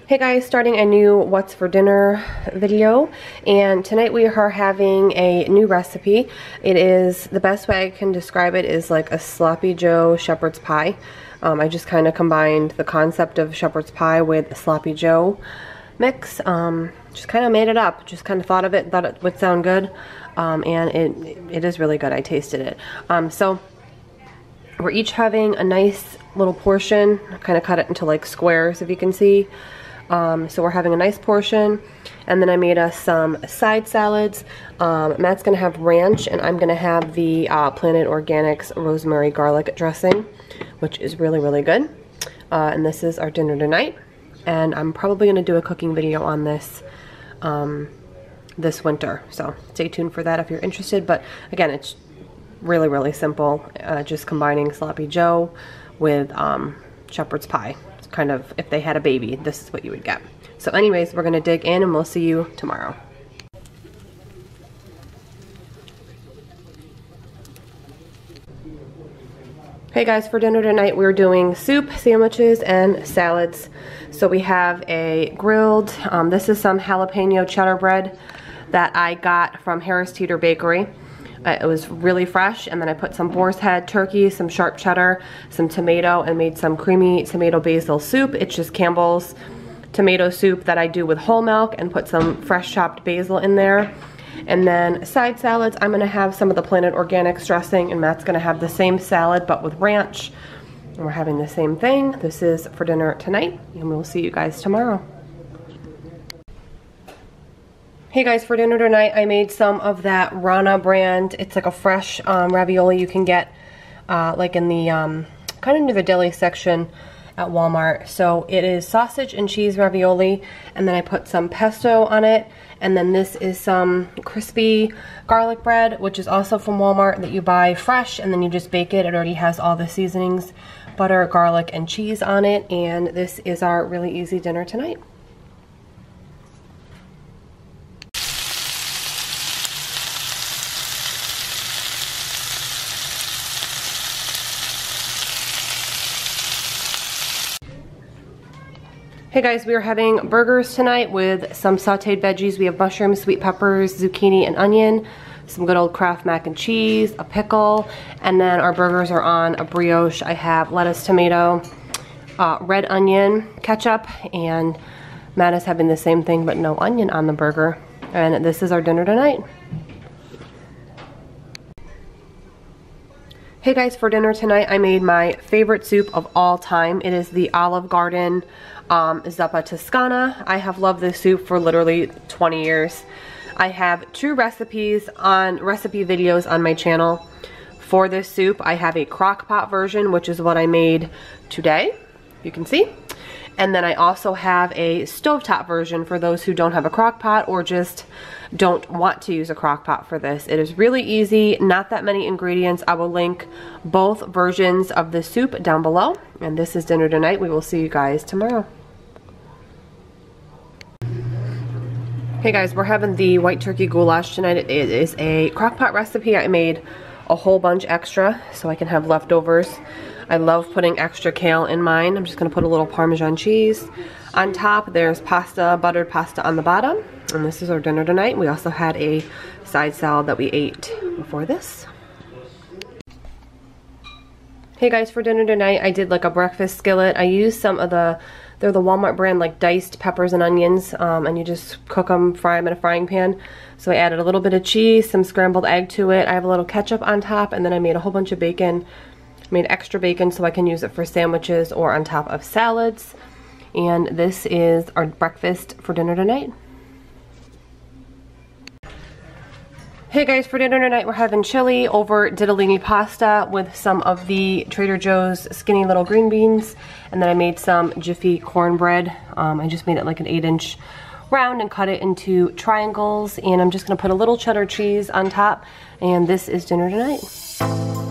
Hey guys, starting a new what's for dinner video, and tonight we are having a new recipe. It is, the best way I can describe it is like a sloppy joe shepherd's pie. I just kind of combined the concept of shepherd's pie with a sloppy joe mix. Just kind of made it up, just kind of thought of it, thought it would sound good, and it is really good. I tasted it. So we're each having a nice little portion. I kind of cut it into like squares, if you can see. So we're having a nice portion, and then I made us some side salads. Matt's gonna have ranch, and I'm gonna have the Planet Organics rosemary garlic dressing, which is really, really good. And this is our dinner tonight, and I'm probably gonna do a cooking video on this this winter, so stay tuned for that if you're interested. But again, it's really, really simple, just combining sloppy joe with shepherd's pie. Kind of, if they had a baby, this is what you would get. So anyways, we're gonna dig in and we'll see you tomorrow. Hey guys, for dinner tonight we're doing soup, sandwiches, and salads. So we have a grilled, this is some jalapeno cheddar bread that I got from Harris Teeter Bakery. It was really fresh, and then I put some boar's head turkey, some sharp cheddar, some tomato, and made some creamy tomato basil soup. It's just Campbell's tomato soup that I do with whole milk, and put some fresh chopped basil in there. And then side salads, I'm gonna have some of the Planet Organics dressing, and Matt's gonna have the same salad but with ranch. And we're having the same thing. This is for dinner tonight, and we'll see you guys tomorrow. Hey guys, for dinner tonight I made some of that Rana brand. It's like a fresh ravioli you can get like in the kind of near the deli section at Walmart. So it is sausage and cheese ravioli, and then I put some pesto on it, and then this is some crispy garlic bread, which is also from Walmart, that you buy fresh and then you just bake it. It already has all the seasonings, butter, garlic, and cheese on it, and this is our really easy dinner tonight. Hey guys, we are having burgers tonight with some sauteed veggies. We have mushrooms, sweet peppers, zucchini, and onion, some good old Kraft mac and cheese, a pickle, and then our burgers are on a brioche. I have lettuce, tomato, red onion, ketchup, and Matt is having the same thing but no onion on the burger. And this is our dinner tonight. Hey guys, for dinner tonight I made my favorite soup of all time. It is the Olive Garden Zuppa Toscana. I have loved this soup for literally 20 years. I have 2 recipe videos on my channel for this soup. I have a crock pot version, which is what I made today, you can see. And then I also have a stovetop version for those who don't have a crock pot or just don't want to use a crock pot for this. It is really easy, not that many ingredients. I will link both versions of the soup down below. And this is dinner tonight. We will see you guys tomorrow. Hey guys, we're having the white turkey goulash tonight. It is a crock pot recipe. I made a whole bunch extra so I can have leftovers. I love putting extra kale in mine. I'm just gonna put a little Parmesan cheese on top. There's pasta, buttered pasta on the bottom. And this is our dinner tonight. We also had a side salad that we ate before this. Hey guys, for dinner tonight I did like a breakfast skillet. I used some of they're the Walmart brand like diced peppers and onions, and you just cook them, fry them in a frying pan. So I added a little bit of cheese, some scrambled egg to it. I have a little ketchup on top, and then I made a whole bunch of bacon. Made extra bacon so I can use it for sandwiches or on top of salads. And this is our breakfast for dinner tonight. Hey guys, for dinner tonight we're having chili over ditalini pasta with some of the Trader Joe's skinny little green beans, and then I made some Jiffy cornbread. I just made it like an 8-inch round and cut it into triangles, and I'm just gonna put a little cheddar cheese on top, and this is dinner tonight.